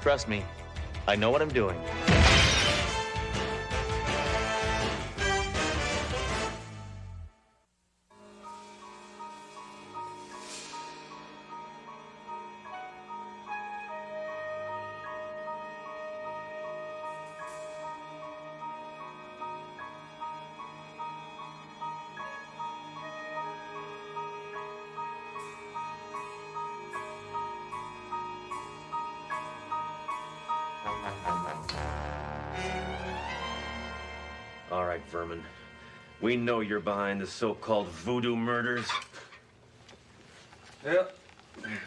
Trust me, I know what I'm doing. All right, Vermin. We know you're behind the so-called voodoo murders. Yep.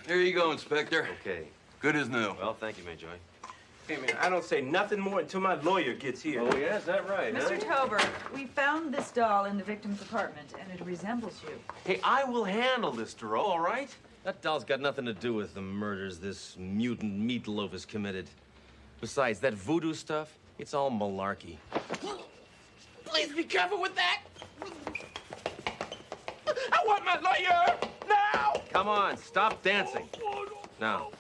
Here you go, Inspector. Okay. Good as new. Well, thank you, Mayjoy. Hey, man, I don't say nothing more until my lawyer gets here. Oh, yeah? Is that right, Mr. Tober, we found this doll in the victim's apartment, and it resembles you. Hey, I will handle this, Duro, all right? That doll's got nothing to do with the murders this mutant meatloaf has committed. Besides, that voodoo stuff, it's all malarkey. Please be careful with that. I want my lawyer now. Come on, stop dancing. Now,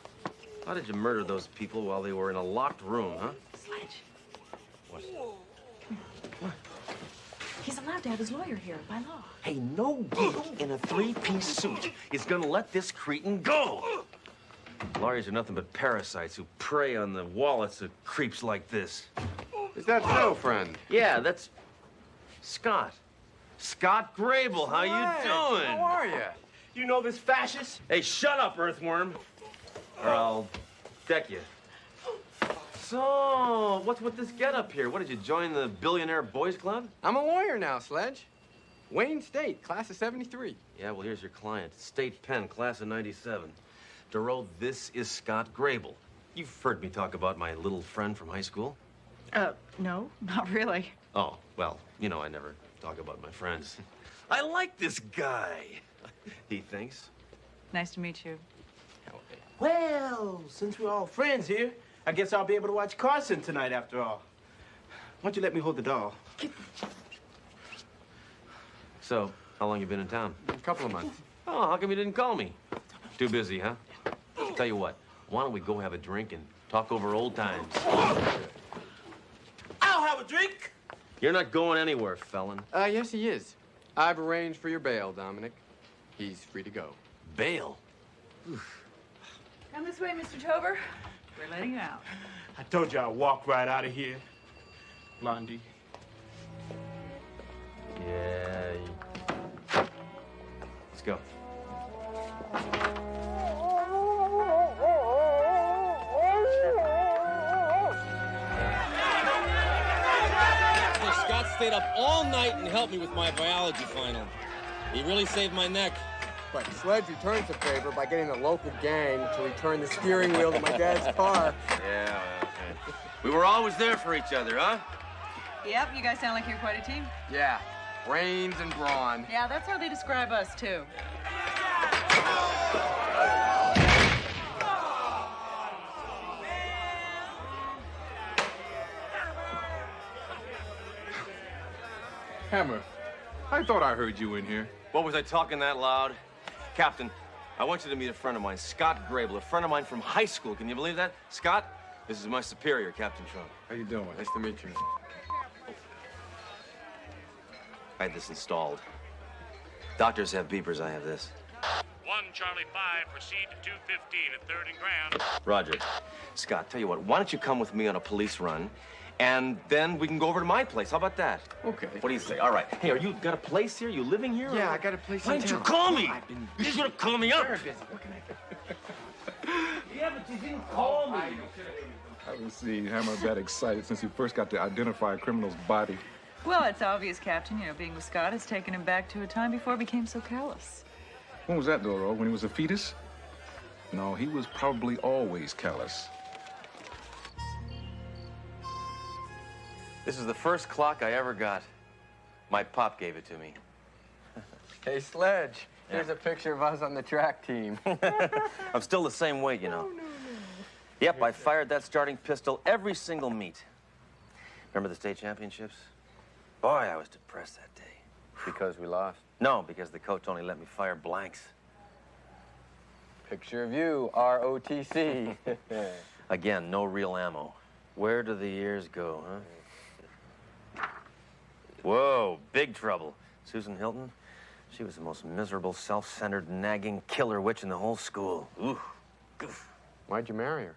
how did you murder those people while they were in a locked room, huh? Sledge. What? He's allowed to have his lawyer here by law. Hey, no geek in a three-piece suit is gonna let this cretin go. Lawyers are nothing but parasites who prey on the wallets of creeps like this. Is that so, friend? Yeah, that's Scott. Scott Grable, how you doing? How are you? You know this fascist? Hey, shut up, Earthworm, or I'll deck you. So, what's with this getup here? What, did you join the Billionaire Boys Club? I'm a lawyer now, Sledge. Wayne State, class of 73. Yeah, well, here's your client. State Penn, class of 97. Duro, this is Scott Grable. You've heard me talk about my little friend from high school. No, not really. Oh, well, you know, I never talk about my friends. I like this guy, he thinks. Nice to meet you. Well, since we're all friends here, I guess I'll be able to watch Carson tonight after all. Why don't you let me hold the doll? So, how long you been in town? A couple of months. Oh, how come you didn't call me? Too busy, huh? Tell you what, why don't we go have a drink and talk over old times? I'll have a drink. You're not going anywhere, felon. Yes, he is. I've arranged for your bail, Dominic. He's free to go. Bail? Come this way, Mr. Tober. We're letting you out. I told you I'd walk right out of here, Blondie. Yeah. Let's go. Scott stayed up all night and helped me with my biology final. He really saved my neck. But Sledge returns the favor by getting the local gang to return the steering wheel to my dad's car. Yeah, well, okay. We were always there for each other, huh? Yep, you guys sound like you're quite a team. Yeah, brains and brawn. Yeah, that's how they describe us, too. Hammer, I thought I heard you in here. What, was I talking that loud? Captain, I want you to meet a friend of mine, Scott Grable, a friend of mine from high school. Can you believe that? Scott, this is my superior, Captain Trump. How you doing? Nice to meet you. I had this installed. Doctors have beepers, I have this. 1 Charlie 5, proceed to 215 at 3rd and Grand. Roger. Scott, tell you what, why don't you come with me on a police run, and then we can go over to my place. How about that? Okay. What do you say? All right. Hey, are you got a place here? You living here? Yeah, I got a place Why in didn't you town. call me? I've been You should have called me up. very busy. What can I do? Yeah, but you didn't call me. I haven't seen Hammer that excited since he first got to identify a criminal's body. Well, it's obvious, Captain. You know, being with Scott has taken him back to a time before he became so callous. When was that, Doro? When he was a fetus? No, he was probably always callous. This is the first clock I ever got. My pop gave it to me. Hey, Sledge, here's a picture of us on the track team. I'm still the same weight, you know. Yep, I fired that starting pistol every single meet. Remember the state championships? Boy, I was depressed that day. Because we lost. No, because the coach only let me fire blanks. Picture of you, ROTC. Again, no real ammo. Where do the years go, huh? Whoa, big trouble. Susan Hilton, she was the most miserable, self-centered, nagging killer witch in the whole school. Ooh, goof. Why'd you marry her?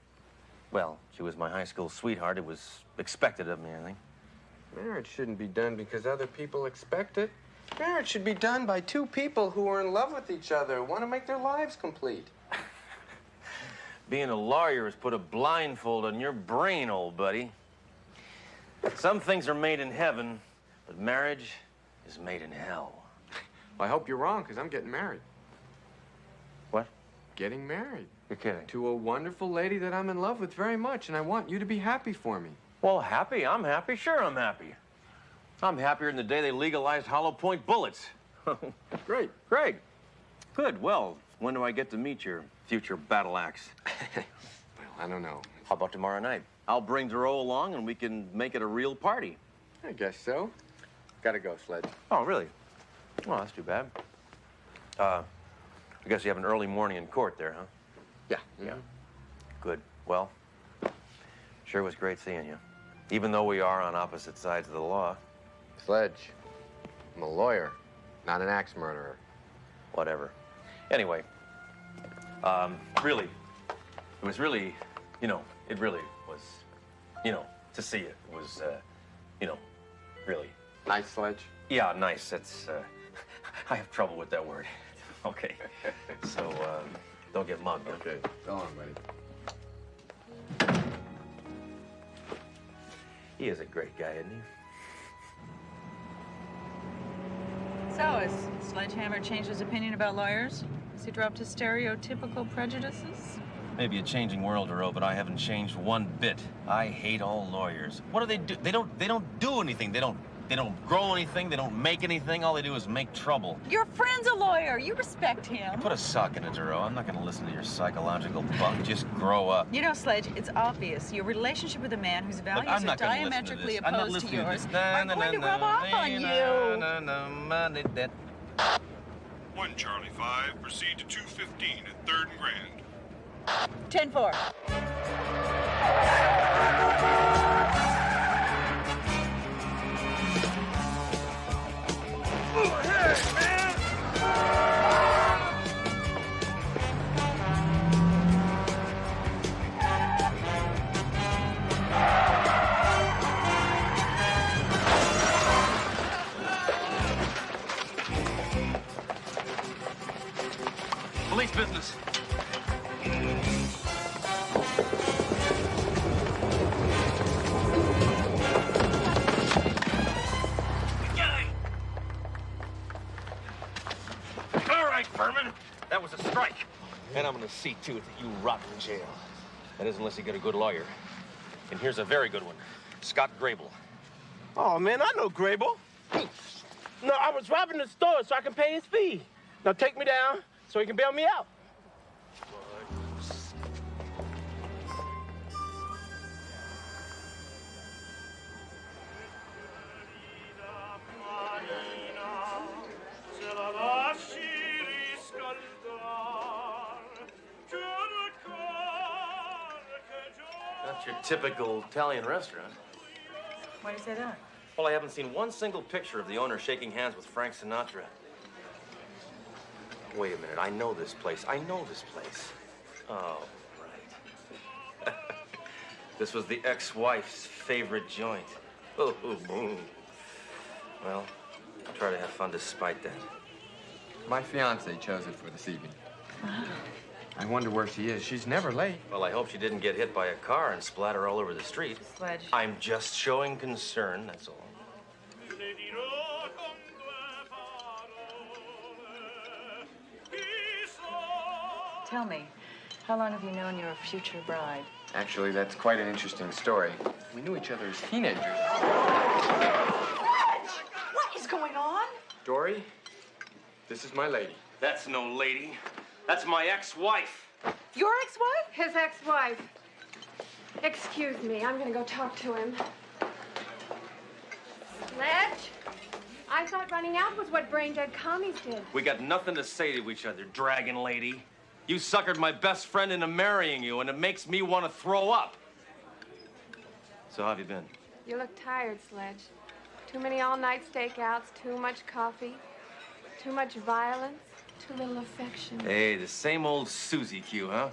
Well, she was my high school sweetheart. It was expected of me, I think. Marriage shouldn't be done because other people expect it. Marriage should be done by two people who are in love with each other, want to make their lives complete. Being a lawyer has put a blindfold on your brain, old buddy. Some things are made in heaven, but marriage is made in hell. Well, I hope you're wrong, because I'm getting married. What? Getting married. You're kidding. To a wonderful lady that I'm in love with very much, and I want you to be happy for me. Well, happy? I'm happy. Sure, I'm happy. I'm happier than the day they legalized hollow point bullets. Great. Great. Good. Well, when do I get to meet your future battle axe? Well, I don't know. How about tomorrow night? I'll bring Duro along and we can make it a real party. I guess so. Gotta go, Sledge. Oh, really? Oh, that's too bad. I guess you have an early morning in court there, huh? Yeah. Yeah. Good. Well, sure was great seeing you. Even though we are on opposite sides of the law. Sledge, I'm a lawyer, not an axe murderer. Whatever. Anyway, really, it was really, it really was, to see it was, really. Nice, Sledge. Yeah, nice. That's, I have trouble with that word. Okay. So, don't get mugged. Okay, go on, buddy. He is a great guy, isn't he? So, has Sledgehammer changed his opinion about lawyers? Has he dropped his stereotypical prejudices? Maybe a changing world, Duro, but I haven't changed one bit. I hate all lawyers. What do? They don't do anything. They don't grow anything. They don't make anything. All they do is make trouble. Your friend's a lawyer. You respect him. Put a sock in it, Duro. I'm not gonna listen to your psychological bunk. Just grow up. You know, Sledge, it's obvious. Your relationship with a man whose values I'm are not gonna listen to diametrically this. I'm not opposed to listening to yours this. are going to rub off on you. 1 Charlie 5, proceed to 215 at 3rd and Grand. 10-4. Police business. All right, Furman. That was a strike. And I'm gonna see to it that you rot in jail. That is unless you get a good lawyer. And here's a very good one. Scott Grable. Oh, man, I know Grable. No, I was robbing the store so I can pay his fee. Now take me down so he can bail me out. That's your typical Italian restaurant. Why do you say that? Well, I haven't seen one single picture of the owner shaking hands with Frank Sinatra. Wait a minute, I know this place. Oh, right. This was the ex-wife's favorite joint. Oh, boom. Well, I'll try to have fun despite that. My fiance chose it for this evening. I wonder where she is. She's never late. Well, I hope she didn't get hit by a car and splatter all over the street. Sledge. I'm just showing concern, that's all. Tell me, how long have you known your future bride? Actually, that's quite an interesting story. We knew each other as teenagers. What is going on? Dory, this is my lady. That's no lady. That's my ex-wife. Your ex-wife? His ex-wife. Excuse me, I'm gonna go talk to him. Sledge? I thought running out was what brain-dead commies did. We got nothing to say to each other, dragon lady. You suckered my best friend into marrying you, and it makes me want to throw up. So how have you been? You look tired, Sledge. Too many all-night stakeouts, too much coffee, too much violence, too little affection. Hey, the same old Susie Q, huh?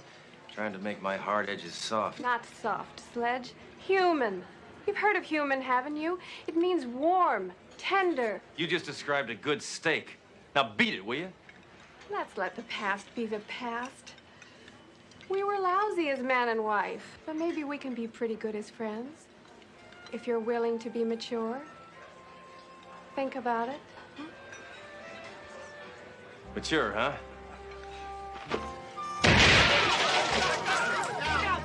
Trying to make my hard edges soft. Not soft, Sledge. Human. You've heard of human, haven't you? It means warm, tender. You just described a good steak. Now beat it, will you? Let's let the past be the past. We were lousy as man and wife, but maybe we can be pretty good as friends. If you're willing to be mature. Think about it. Mature, huh?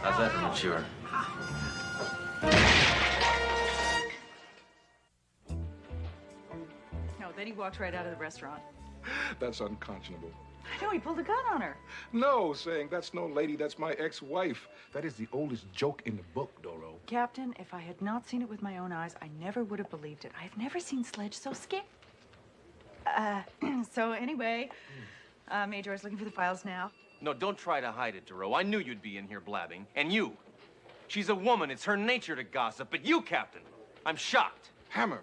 How's that for mature? No, then he walked right out of the restaurant. That's unconscionable. I know, he pulled a gun on her. No, saying that's no lady, that's my ex-wife. That is the oldest joke in the book, Doro. Captain, if I had not seen it with my own eyes, I never would have believed it. I've never seen Sledge so scared. So anyway, Major is looking for the files now. No, don't try to hide it, Duro. I knew you'd be in here blabbing. And you. She's a woman. It's her nature to gossip. But you, Captain, I'm shocked. Hammer,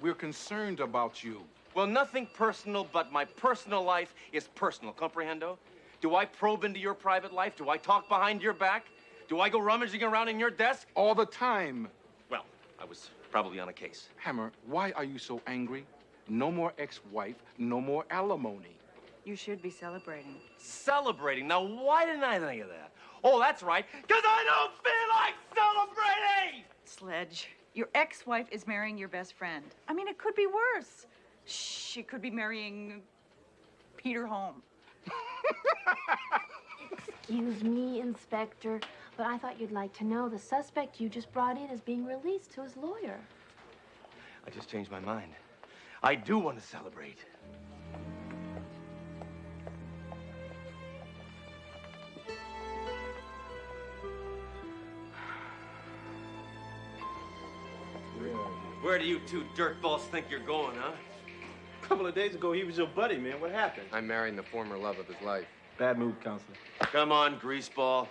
we're concerned about you. Well, nothing personal, but my personal life is personal. Comprehendo? Do I probe into your private life? Do I talk behind your back? Do I go rummaging around in your desk? All the time. Well, I was probably on a case. Hammer, why are you so angry? No more ex-wife, no more alimony. You should be celebrating. Celebrating? Now, why didn't I think of that? Oh, that's right, because I don't feel like celebrating! Sledge, your ex-wife is marrying your best friend. I mean, it could be worse. She could be marrying Peter Holm. Excuse me, Inspector, but I thought you'd like to know the suspect you just brought in is being released to his lawyer. I just changed my mind. I do want to celebrate. Where do you two dirtballs think you're going, huh? A couple of days ago, he was your buddy, man. What happened? I'm marrying the former love of his life. Bad move, Counselor. Come on, greaseball.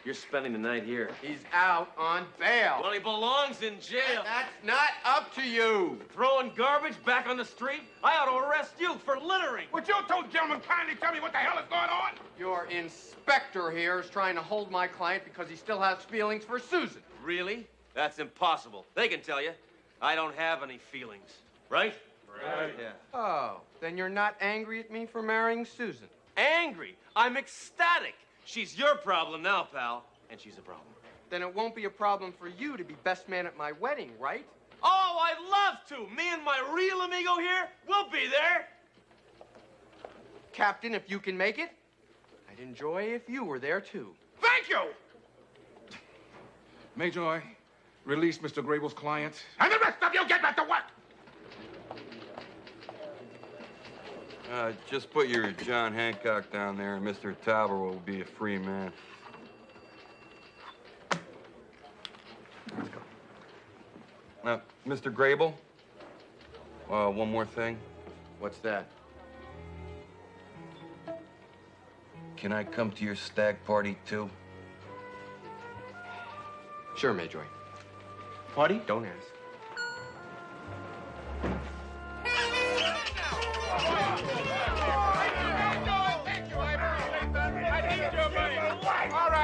You're spending the night here. He's out on bail. Well, he belongs in jail. That's not up to you. Throwing garbage back on the street? I ought to arrest you for littering. Would you two gentlemen kindly tell me what the hell is going on? Your inspector here is trying to hold my client because he still has feelings for Susan. Really? That's impossible. They can tell you. I don't have any feelings. Right? Right. Yeah. Oh, then you're not angry at me for marrying Susan? Angry? I'm ecstatic. She's your problem now, pal. And she's a problem. Then it won't be a problem for you to be best man at my wedding, right? Oh, I'd love to. Me and my real amigo here, we'll be there. Captain, if you can make it, I'd enjoy if you were there, too. Thank you! Major, release Mr. Grable's client. And the rest of you get back to work! Just put your John Hancock down there, and Mr. Talbot will be a free man. Let's go. Now, Mr. Grable, one more thing. What's that? Can I come to your stag party, too? Sure, Major. Party? Don't ask.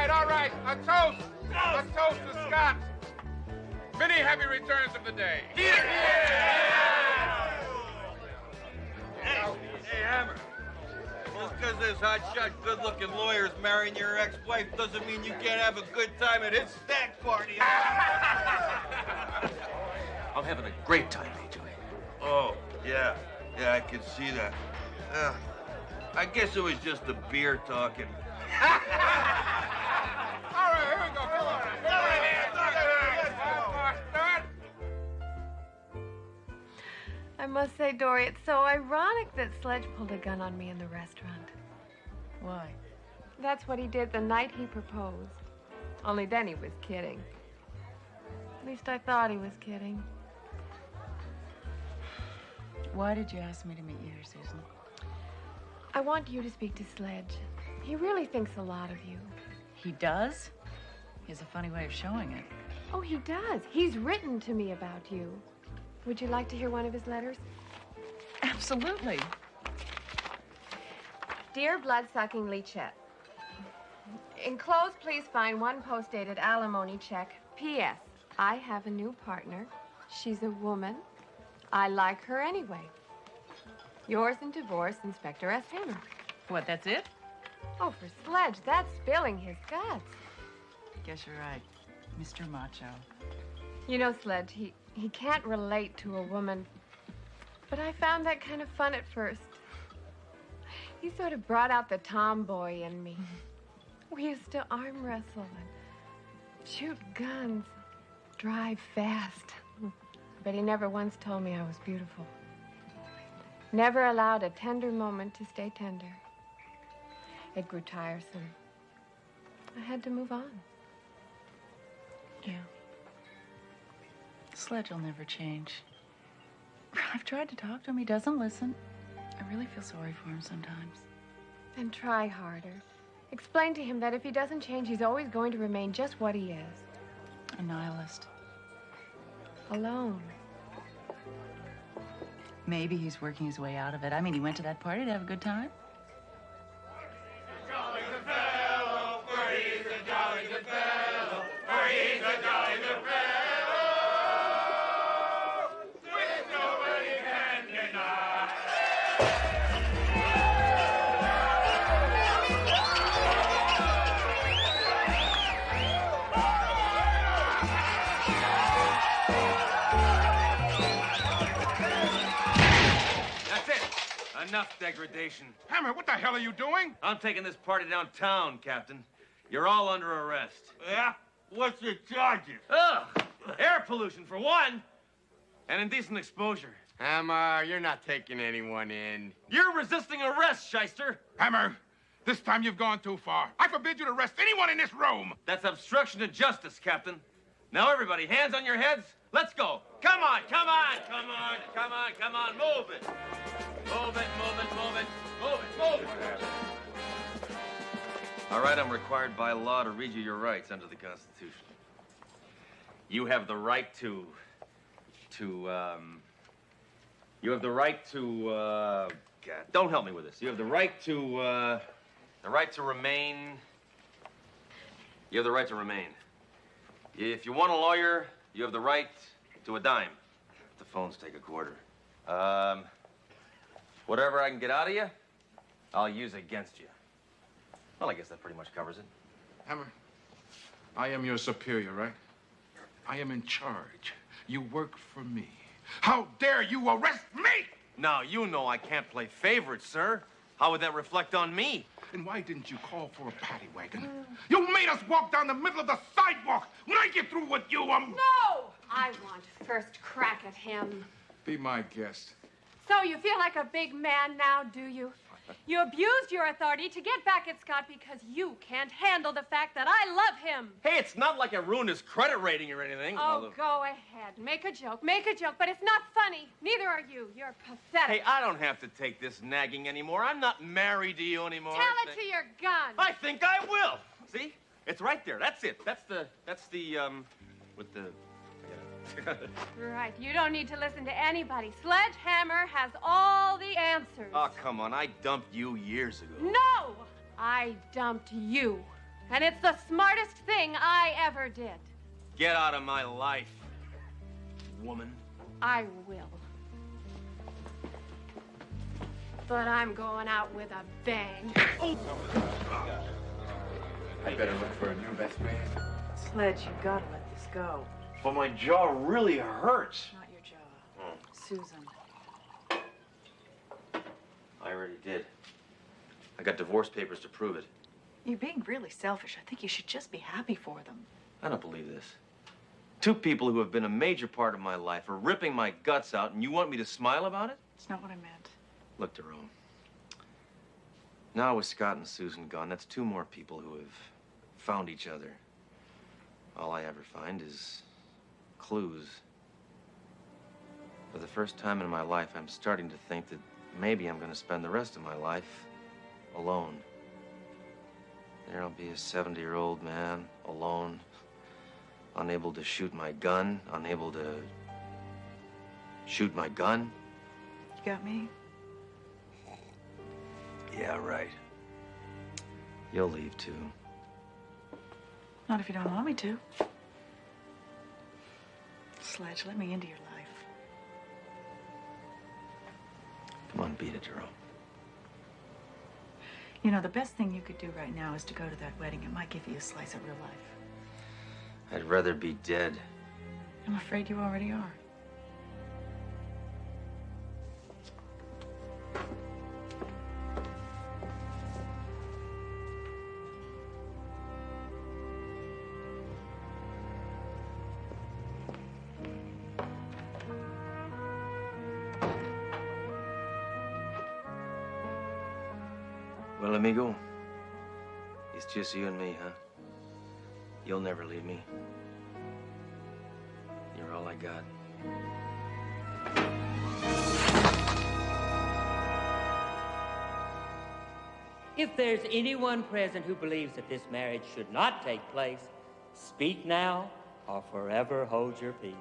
All right. A toast to Scott. Many happy returns of the day. Hey, Hammer. Just because this hotshot, good-looking lawyer is marrying your ex-wife doesn't mean you can't have a good time at his stag party. I'm having a great time, AJ. Oh, yeah, I can see that. I guess it was just the beer talking. All right, here we go. Come on. I must say, Dory, it's so ironic that Sledge pulled a gun on me in the restaurant. Why? That's what he did the night he proposed. Only then he was kidding. At least I thought he was kidding. Why did you ask me to meet you here, Susan? I want you to speak to Sledge. He really thinks a lot of you. He does? He has a funny way of showing it. Oh, he does. He's written to me about you. Would you like to hear one of his letters? Absolutely. Dear blood-sucking Leachette, enclosed, please find one post-dated alimony check. P.S. I have a new partner. She's a woman. I like her anyway. Yours in divorce, Inspector S. Hammer. What, that's it? Oh, for Sledge, that's spilling his guts. Guess you're right. Mr. Macho. You know, Sledge, he can't relate to a woman. But I found that kind of fun at first. He sort of brought out the tomboy in me. We used to arm wrestle and shoot guns, drive fast. But he never once told me I was beautiful. Never allowed a tender moment to stay tender. It grew tiresome. I had to move on. Yeah. Sledge will never change. I've tried to talk to him. He doesn't listen. I really feel sorry for him sometimes. Then try harder. Explain to him that if he doesn't change, he's always going to remain just what he is. A nihilist. Alone. Maybe he's working his way out of it. I mean, he went to that party to have a good time. Enough degradation. Hammer, what the hell are you doing? I'm taking this party downtown, Captain. You're all under arrest. Yeah? What's your charges? Ugh! Air pollution, for one, and indecent exposure. Hammer, you're not taking anyone in. You're resisting arrest, shyster. Hammer, this time you've gone too far. I forbid you to arrest anyone in this room. That's obstruction of justice, Captain. Now, everybody, hands on your heads. Let's go. Come on, come on, come on, come on, come on. Move it. Move it, move it, move it, move it, move it. All right, I'm required by law to read you your rights under the Constitution. You have the right to God, don't help me with this. You have the right to remain. You have the right to remain. If you want a lawyer, you have the right to a dime. The phones take a quarter. Whatever I can get out of you, I'll use against you. Well, I guess that pretty much covers it. Hammer, I am your superior, right? I am in charge. You work for me. How dare you arrest me? Now, you know I can't play favorites, sir. How would that reflect on me? And why didn't you call for a paddy wagon? You made us walk down the middle of the sidewalk. When I get through with you, No! I want first crack at him. Be my guest. So you feel like a big man now, do you? You abused your authority to get back at Scott because you can't handle the fact that I love him. Hey, it's not like I ruined his credit rating or anything. Oh, go ahead. Make a joke, but it's not funny. Neither are you. You're pathetic. Hey, I don't have to take this nagging anymore. I'm not married to you anymore. Tell it to your gun. I think I will. See? It's right there. That's it. With the... Right. You don't need to listen to anybody. Sledgehammer has all the answers. Oh, come on. I dumped you years ago. No! I dumped you. And it's the smartest thing I ever did. Get out of my life, woman. I will. But I'm going out with a bang. Oh. I better look for a new best man. Sledge, you gotta let this go. But my jaw really hurts. Not your jaw. Susan. I already did. I got divorce papers to prove it. You're being really selfish. I think you should just be happy for them. I don't believe this. Two people who have been a major part of my life are ripping my guts out, and you want me to smile about it? It's not what I meant. Look, Jerome. Now with Scott and Susan gone, that's two more people who have found each other. All I ever find is clues. For the first time in my life, I'm starting to think that maybe I'm going to spend the rest of my life alone. There'll be a 70-year-old man, alone, unable to shoot my gun, unable to shoot my gun. You got me? Yeah, right. You'll leave, too. Not if you don't want me to. Sledge, let me into your life. Come on, beat it, Jerome. You know, the best thing you could do right now is to go to that wedding. It might give you a slice of real life. I'd rather be dead. I'm afraid you already are. Well, amigo, it's just you and me, huh? You'll never leave me. You're all I got. If there's anyone present who believes that this marriage should not take place, speak now or forever hold your peace.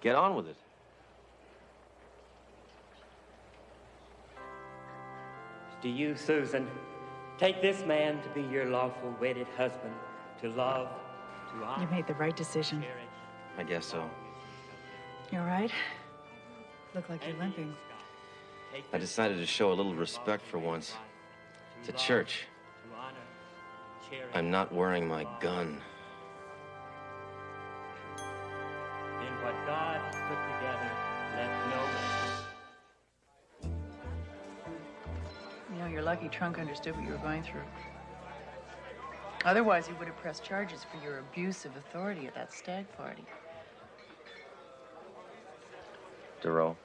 Get on with it. Do you, Susan, take this man to be your lawful wedded husband, to love, to honor? You made the right decision. I guess so. You all right? Look like you're limping. I decided to show a little respect for once. To church. I'm not wearing my gun. In what God has put together, let no man. You know, your lucky Trunk understood what you were going through. Otherwise, he would have pressed charges for your abuse of authority at that stag party. Duro,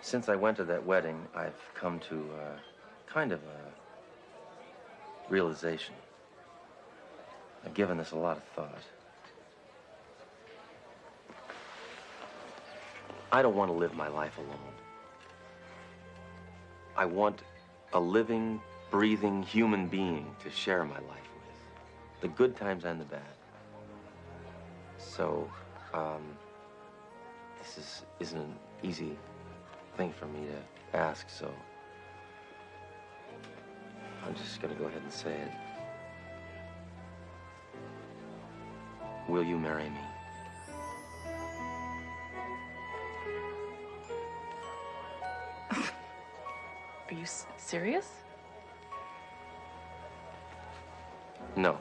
since I went to that wedding, I've come to kind of a realization. I've given this a lot of thought. I don't want to live my life alone. I want a living, breathing human being to share my life with. The good times and the bad. So, this isn't an easy thing for me to ask, so I'm just gonna go ahead and say it. Will you marry me? Are you serious? No.